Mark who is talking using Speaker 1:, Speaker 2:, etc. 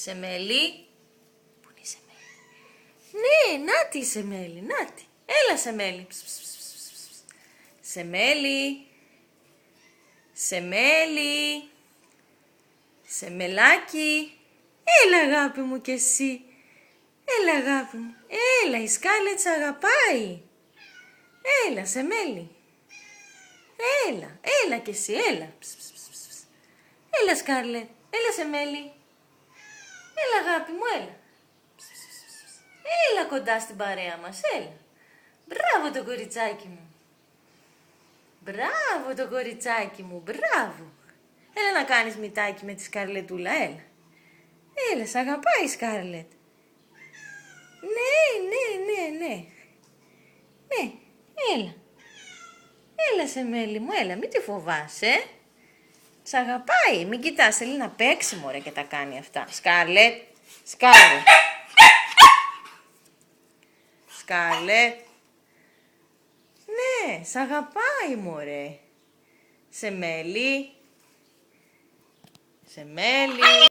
Speaker 1: Σεμέλη. Πού είναι η Σεμέλη? Ναι, νάτι η Σεμέλη, νάτι. Έλα Σεμέλη. Σεμέλη. Σεμέλη. Σεμελάκι. Έλα αγάπη μου κι εσύ. Έλα αγάπη μου. Έλα, η Σκάρλετ σ' αγαπάει. Έλα Σεμέλη. Έλα κι εσύ, έλα. Έλα Σκάρλετ. Έλα Σεμέλη. Έλα αγάπη μου, έλα. Έλα κοντά στην παρέα μας, έλα. Μπράβο το κοριτσάκι μου. Μπράβο το κοριτσάκι μου, μπράβο. Έλα να κάνεις μυτάκι με τη Σκαρλετούλα, έλα. Έλα, σ' αγαπάει η Σκάρλετ. Ναι. Ναι, έλα. Έλα Σεμέλη μου, έλα, μην τη φοβάσαι. Σ' αγαπάει, μην κοιτάς, θέλει να παίξει μωρέ και τα κάνει αυτά. Σκάρλετ, Σκάρλετ. Σκάρλετ. Ναι, σ' αγαπάει μωρέ. Σεμέλη. Σεμέλη.